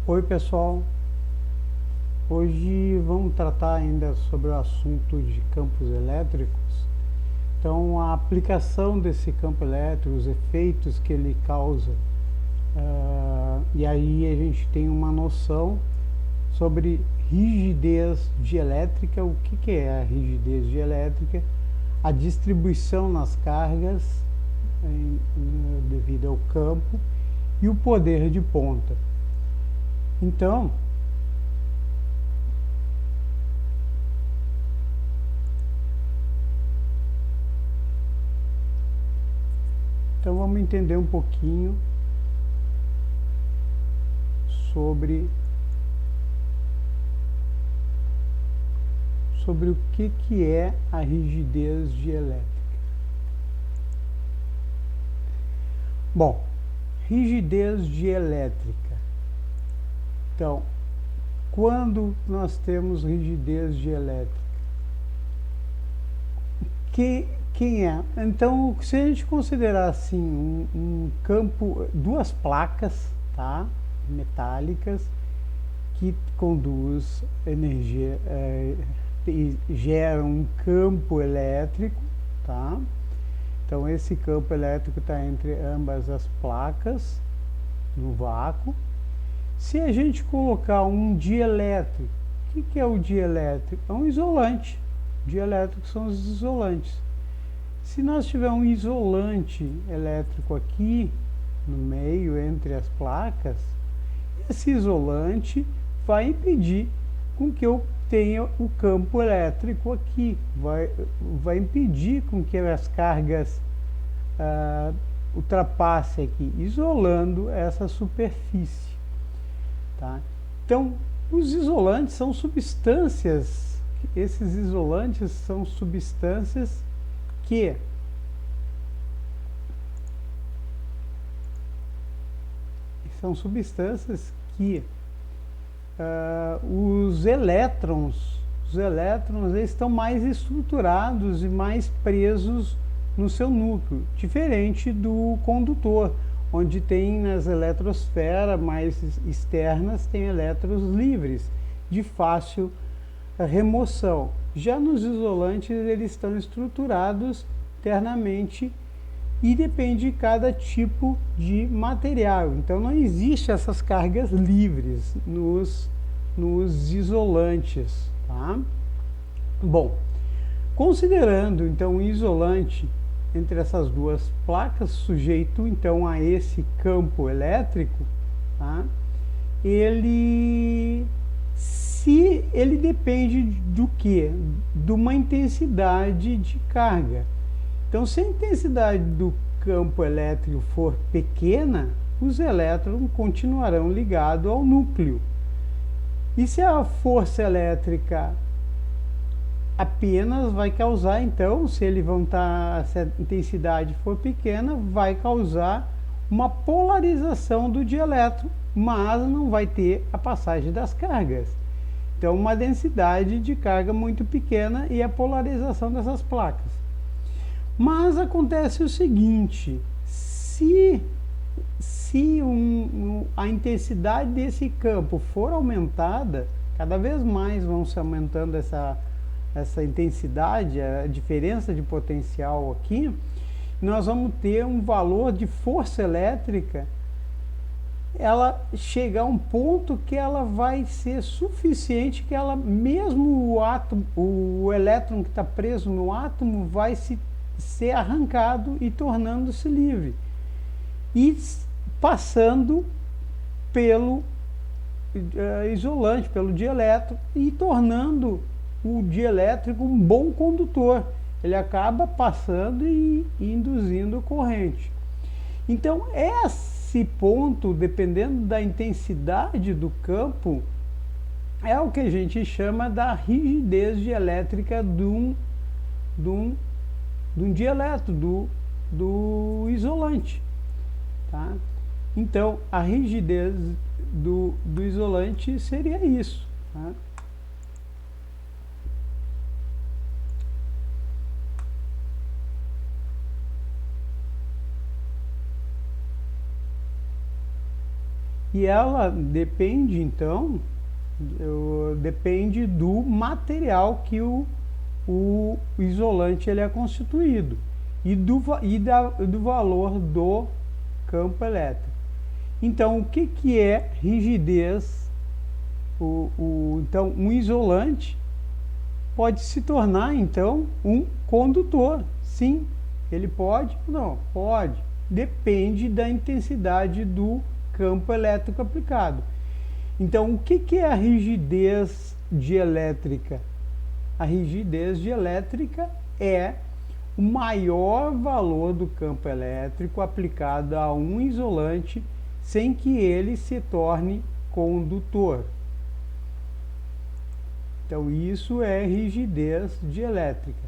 Oi pessoal, hoje vamos tratar ainda sobre o assunto de campos elétricos. Então, a aplicação desse campo elétrico, os efeitos que ele causa, e aí a gente tem uma noção sobre rigidez dielétrica. O que é a rigidez dielétrica? A distribuição nas cargas devido ao campo e o poder de ponta. Então, vamos entender um pouquinho sobre o que é a rigidez dielétrica. Bom, rigidez dielétrica. Então, quando nós temos rigidez dielétrica, quem é? Então, se a gente considerar assim um campo, duas placas, tá, metálicas, que conduz energia, geram um campo elétrico, tá? Então esse campo elétrico está entre ambas as placas no vácuo. Se a gente colocar um dielétrico, o que é o dielétrico? É um isolante. Dielétricos são os isolantes. Se nós tivermos um isolante elétrico aqui no meio entre as placas, esse isolante vai impedir com que eu tenha o campo elétrico aqui, vai impedir com que as cargas ultrapassem aqui, isolando essa superfície. Tá? Então, os isolantes são substâncias, esses isolantes são substâncias que os elétrons eles estão mais estruturados e mais presos no seu núcleo, diferente do condutor, onde tem nas eletrosferas mais externas, tem elétrons livres, de fácil remoção. Já nos isolantes, eles estão estruturados internamente e depende de cada tipo de material. Então não existe essas cargas livres nos isolantes, tá? Bom, considerando então o isolante entre essas duas placas, sujeito então a esse campo elétrico, tá? Ele depende do que? De uma intensidade de carga. Então, se a intensidade do campo elétrico for pequena, os elétrons continuarão ligados ao núcleo. E se a força elétrica apenas vai causar, então, se a intensidade for pequena, vai causar uma polarização do dielétron, mas não vai ter a passagem das cargas. Então, uma densidade de carga muito pequena e a polarização dessas placas. Mas acontece o seguinte, se a intensidade desse campo for aumentada, cada vez mais vão se aumentando essa intensidade, a diferença de potencial aqui, nós vamos ter um valor de força elétrica, ela chega a um ponto que ela vai ser suficiente, que ela, mesmo o elétron que está preso no átomo vai ser arrancado e tornando-se livre e passando pelo isolante, pelo dielétrico, e tornando o dielétrico um bom condutor. Ele acaba passando e induzindo corrente. Então esse ponto, dependendo da intensidade do campo, é o que a gente chama da rigidez dielétrica de um dielétrico, do isolante, tá? Então, a rigidez do isolante seria isso, tá? E ela depende, então, depende do material que o isolante ele é constituído e do valor do campo elétrico. Então, o que é rigidez? Então, um isolante pode se tornar, então, um condutor. Sim, ele pode? Não, pode. Depende da intensidade do campo elétrico aplicado. Então, o que é a rigidez dielétrica? A rigidez dielétrica é o maior valor do campo elétrico aplicado a um isolante sem que ele se torne condutor. Então, isso é rigidez dielétrica.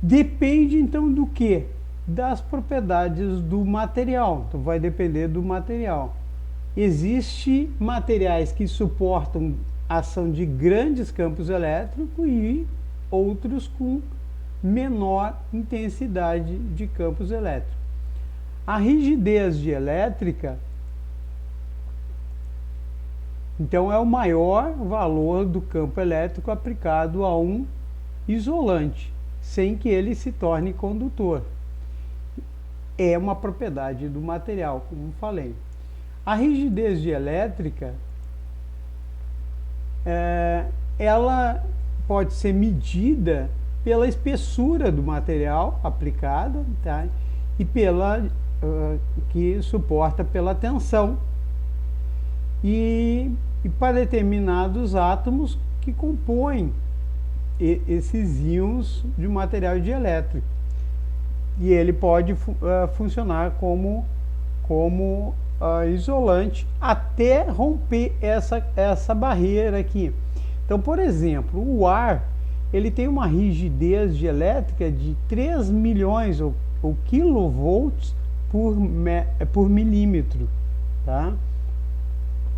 Depende, então, do quê? Das propriedades do material. Então, vai depender do material. Existem materiais que suportam a ação de grandes campos elétricos e outros com menor intensidade de campos elétricos. A rigidez dielétrica, então, é o maior valor do campo elétrico aplicado a um isolante, sem que ele se torne condutor. É uma propriedade do material, como falei. A rigidez dielétrica, ela pode ser medida pela espessura do material aplicado, tá? E pela que suporta pela tensão e para determinados átomos que compõem esses íons de material dielétrico. E ele pode funcionar como isolante até romper essa barreira aqui. Então, por exemplo, o ar ele tem uma rigidez dielétrica de 3 milhões ou quilovolts por milímetro, tá?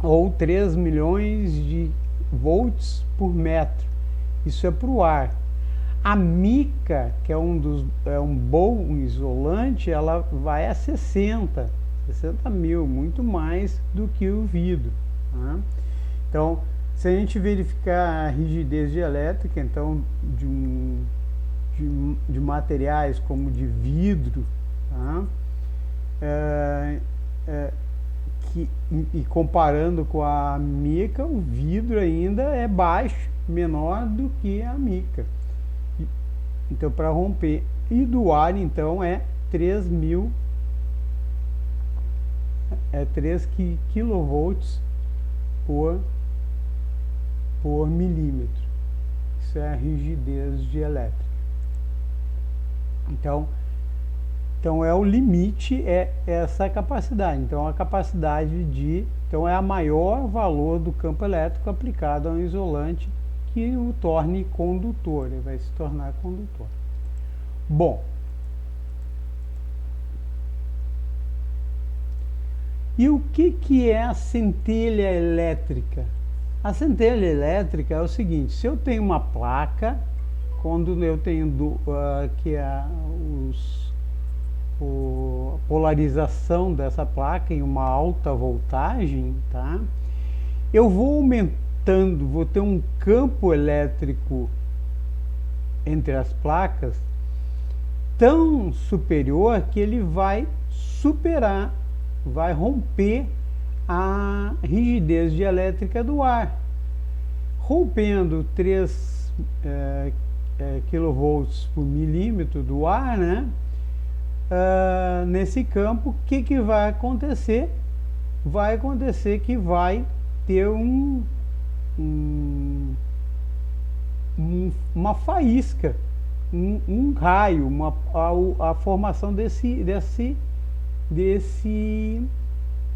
Ou 3 milhões de volts por metro. Isso é para o ar. A mica, que é um bom isolante, ela vai a 60 mil, muito mais do que o vidro, tá? Então, se a gente verificar a rigidez dielétrica, então, de materiais como de vidro, tá? E comparando com a mica, o vidro ainda é baixo, menor do que a mica. Então, para romper. E do ar, então, é 3 quilovolts por milímetro. Isso é a rigidez dielétrica. Então é o limite, é essa capacidade. Então, a capacidade então é a maior valor do campo elétrico aplicado a um isolante que o torne condutor, ele vai se tornar condutor. Bom, e o que é a centelha elétrica? A centelha elétrica é o seguinte: se eu tenho uma placa, quando eu tenho a polarização dessa placa em uma alta voltagem, tá? Eu vou aumentando, vou ter um campo elétrico entre as placas tão superior que ele vai superar, vai romper a rigidez dielétrica do ar. Rompendo 3 kV por milímetro do ar, né? Nesse campo, o que vai acontecer? Vai acontecer que vai ter uma faísca, um raio, a formação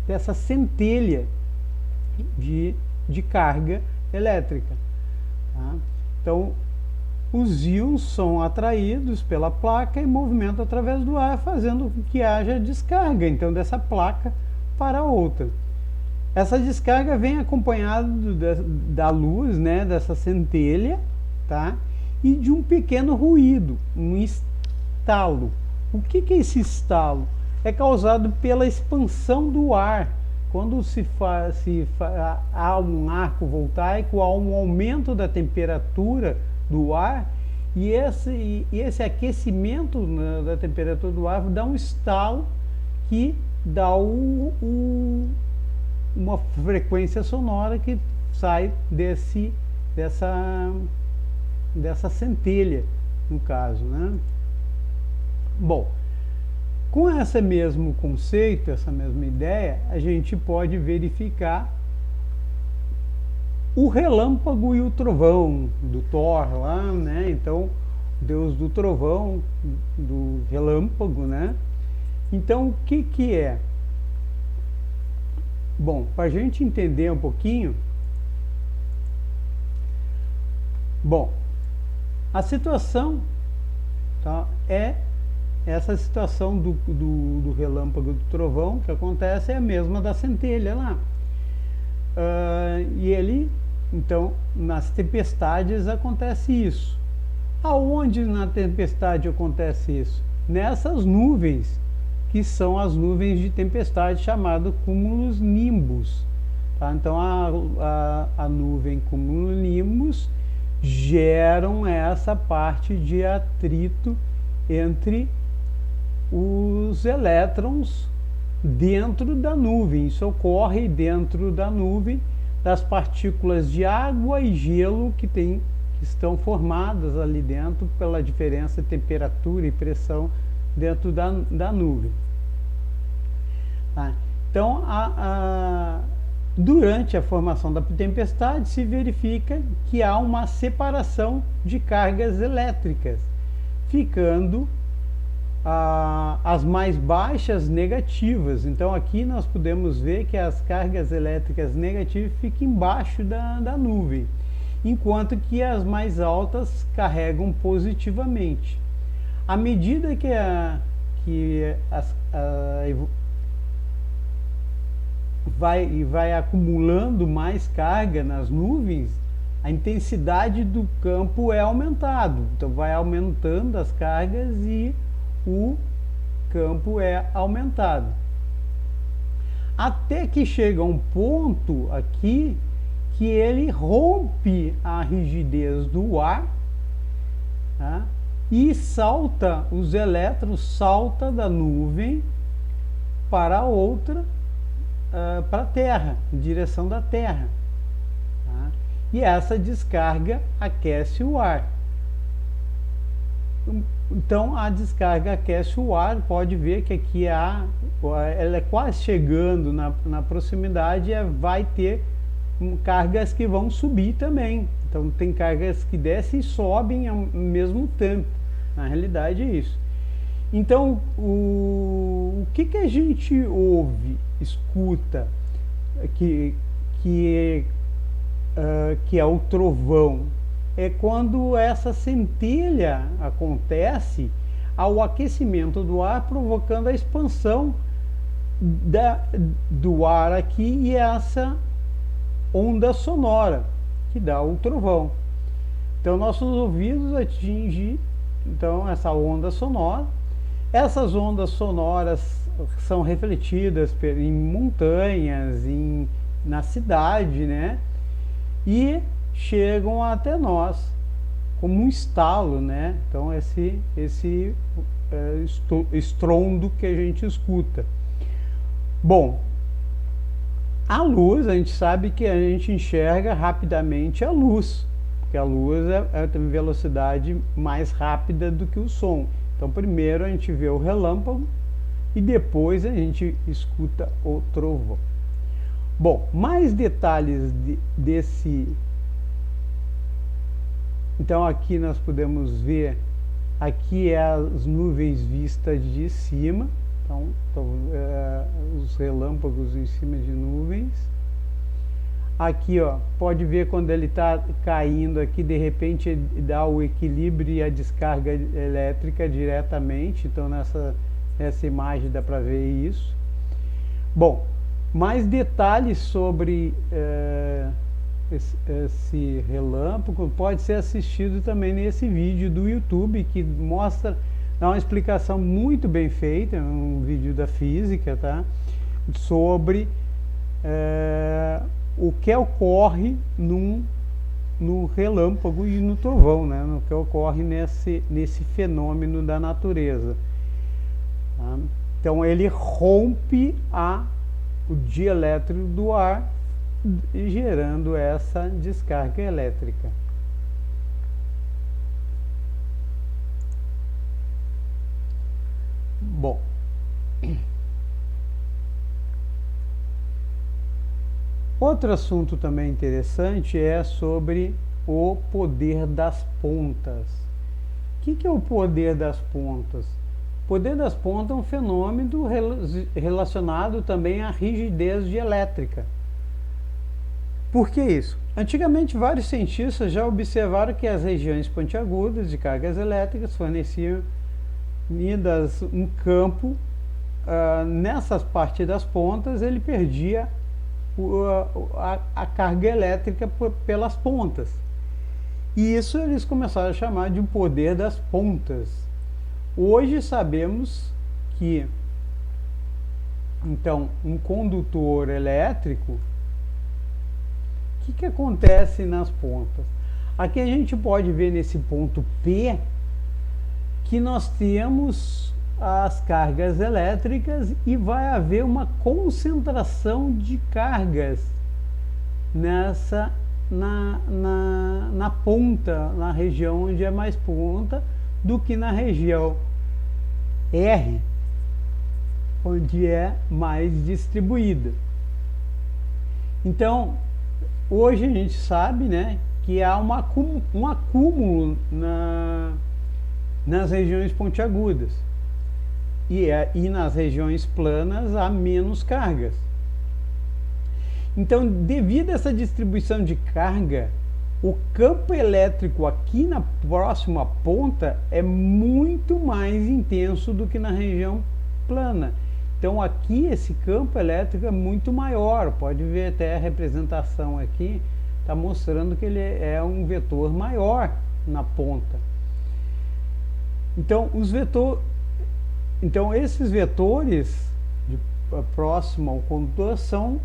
dessa centelha de carga elétrica, tá? Então, os íons são atraídos pela placa e movimentam através do ar, fazendo com que haja descarga, então, dessa placa para outra. Essa descarga vem acompanhada da luz, né, dessa centelha, tá? E de um pequeno ruído, um estalo. O que é esse estalo? É causado pela expansão do ar quando há um arco voltaico, há um aumento da temperatura do ar, e esse aquecimento, né, da temperatura do ar dá um estalo que dá uma frequência sonora que sai dessa centelha, no caso, né? Bom, com esse mesmo conceito, essa mesma ideia, a gente pode verificar o relâmpago e o trovão do Thor lá, né? Então, Deus do trovão, do relâmpago, né? Então, o que é? Bom, para a gente entender um pouquinho, bom, a situação, tá, é essa situação do relâmpago e do trovão que acontece é a mesma da centelha lá. E ele, então, nas tempestades acontece isso. Aonde na tempestade acontece isso? Nessas nuvens, que são as nuvens de tempestade, chamado cúmulos nimbus. Tá? Então, a nuvem cúmulo-nimbus geram essa parte de atrito entre os elétrons dentro da nuvem. Isso ocorre dentro da nuvem, das partículas de água e gelo que estão formadas ali dentro pela diferença de temperatura e pressão dentro da nuvem. Tá? Então, durante a formação da tempestade se verifica que há uma separação de cargas elétricas, ficando as mais baixas negativas. Então aqui nós podemos ver que as cargas elétricas negativas ficam embaixo da nuvem, enquanto que as mais altas carregam positivamente. À medida que vai acumulando mais carga nas nuvens, a intensidade do campo é aumentado. Então vai aumentando as cargas e o campo é aumentado. Até que chega um ponto aqui que ele rompe a rigidez do ar, tá? E os elétrons saltam da nuvem para outra, para a Terra, em direção da Terra. Tá? E essa descarga aquece o ar. Então a descarga aquece o ar, pode ver que aqui ela é quase chegando na proximidade, vai ter cargas que vão subir também. Então tem cargas que descem e sobem ao mesmo tempo. Na realidade é isso. Então o que a gente ouve, escuta, que é o trovão? É quando essa centelha acontece ao aquecimento do ar, provocando a expansão do ar aqui e essa onda sonora que dá o trovão. Então nossos ouvidos atingem então essa onda sonora. Essas ondas sonoras são refletidas em montanhas, na cidade, né? E chegam até nós como um estalo, né? Então esse estrondo que a gente escuta. Bom, a luz, a gente sabe que a gente enxerga rapidamente a luz, porque a luz tem velocidade mais rápida do que o som. Então primeiro a gente vê o relâmpago e depois a gente escuta o trovão. Bom, mais detalhes desse. Então aqui nós podemos ver, aqui as nuvens vistas de cima, então os relâmpagos em cima de nuvens. Aqui ó, pode ver quando ele está caindo aqui, de repente dá o equilíbrio e a descarga elétrica diretamente, então nessa imagem dá para ver isso. Bom, mais detalhes sobre esse relâmpago pode ser assistido também nesse vídeo do YouTube, que dá uma explicação muito bem feita, um vídeo da física, tá? Sobre o que ocorre no relâmpago e no trovão, né? No que ocorre nesse fenômeno da natureza. Tá? Então ele rompe o dielétrico do ar, gerando essa descarga elétrica. Bom, outro assunto também interessante é sobre o poder das pontas. O que é o poder das pontas? O poder das pontas é um fenômeno relacionado também à rigidez dielétrica. Por que isso? Antigamente, vários cientistas já observaram que as regiões pontiagudas de cargas elétricas forneciam um campo. Nessas partes das pontas, ele perdia a carga elétrica pelas pontas. E isso eles começaram a chamar de poder das pontas. Hoje sabemos que, então, um condutor elétrico, o que acontece nas pontas? Aqui a gente pode ver nesse ponto P que nós temos as cargas elétricas e vai haver uma concentração de cargas na ponta, na região onde é mais ponta, do que na região R, onde é mais distribuída. Então, hoje a gente sabe, né, que há um acúmulo nas regiões pontiagudas e nas regiões planas há menos cargas. Então, devido a essa distribuição de carga, o campo elétrico aqui na próxima ponta é muito mais intenso do que na região plana. Então aqui esse campo elétrico é muito maior, pode ver até a representação aqui, está mostrando que ele é um vetor maior na ponta. Então, esses vetores próximo ao condutor são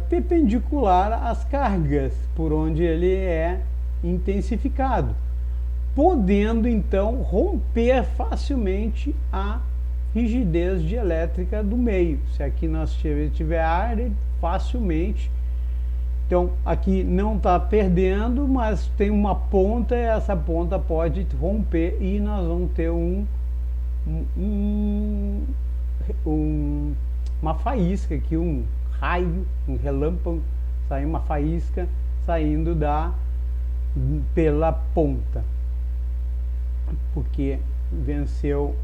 perpendicular às cargas por onde ele é intensificado, podendo então romper facilmente a rigidez dielétrica do meio. Se aqui nós tiver ar, ele facilmente. Então aqui não está perdendo, mas tem uma ponta, e essa ponta pode romper e nós vamos ter uma faísca aqui, um raio, um relâmpago, sair uma faísca saindo pela ponta, porque venceu,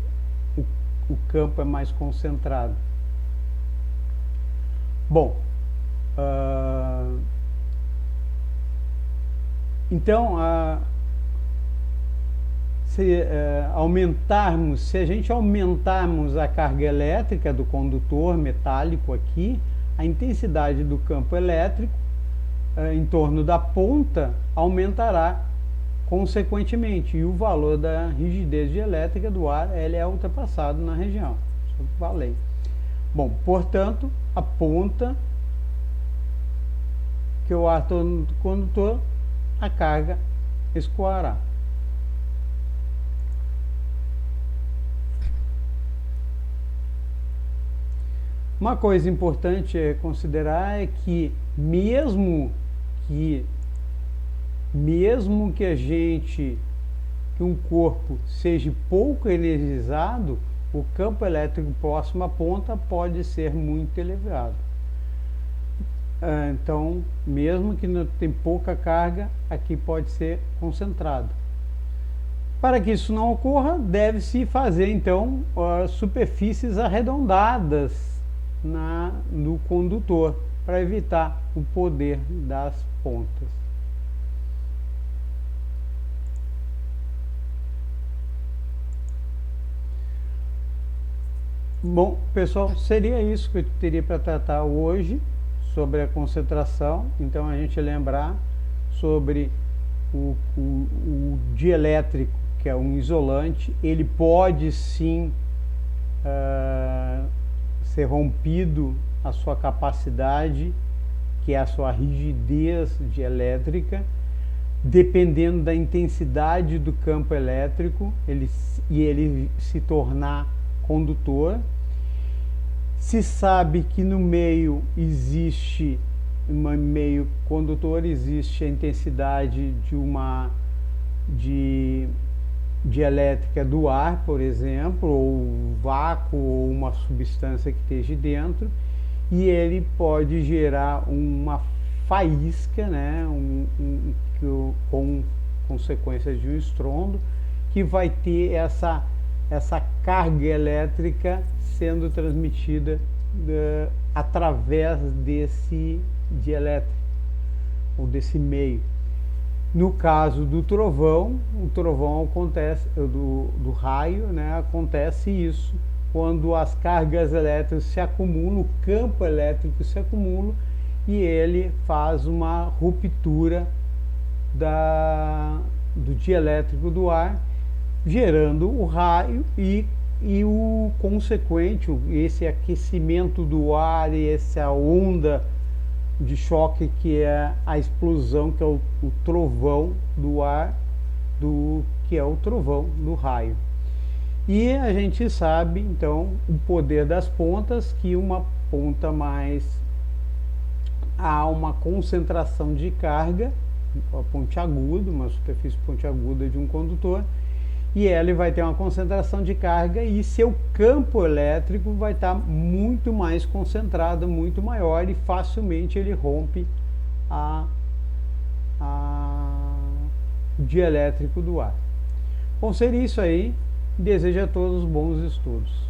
o campo é mais concentrado. Bom, então se a gente aumentarmos a carga elétrica do condutor metálico aqui, a intensidade do campo elétrico em torno da ponta aumentará consequentemente, e o valor da rigidez dielétrica do ar ele é ultrapassado na região. Isso eu falei. Bom, portanto, a ponta que o ar torna do condutor, a carga escoará. Uma coisa importante a considerar é que mesmo que um corpo seja pouco energizado, o campo elétrico próximo à ponta pode ser muito elevado. Então, mesmo que não tem pouca carga, aqui pode ser concentrado. Para que isso não ocorra, deve-se fazer então superfícies arredondadas no condutor, para evitar o poder das pontas. Bom, pessoal, seria isso que eu teria para tratar hoje sobre a concentração. Então, a gente lembrar sobre o dielétrico, que é um isolante, ele pode sim ser rompido a sua capacidade, que é a sua rigidez dielétrica, dependendo da intensidade do campo elétrico, ele se tornar condutor. Se sabe que no meio existe, no meio condutor, existe a intensidade de elétrica do ar, por exemplo, ou vácuo, ou uma substância que esteja dentro, e ele pode gerar uma faísca, né, com consequências de um estrondo, que vai ter essa carga elétrica sendo transmitida através desse dielétrico, ou desse meio. No caso do trovão, o trovão acontece, do raio, né, acontece isso, quando as cargas elétricas se acumulam, o campo elétrico se acumula, e ele faz uma ruptura do dielétrico do ar, gerando o raio e o consequente, esse aquecimento do ar e essa onda de choque, que é a explosão, que é o trovão do ar, que é o trovão do raio. E a gente sabe, então, o poder das pontas, que uma ponta mais há uma concentração de carga, pontiaguda, uma superfície pontiaguda de um condutor, e ele vai ter uma concentração de carga, e seu campo elétrico vai estar muito mais concentrado, muito maior, e facilmente ele rompe o dielétrico do ar. Bom, seria isso aí. Desejo a todos bons estudos.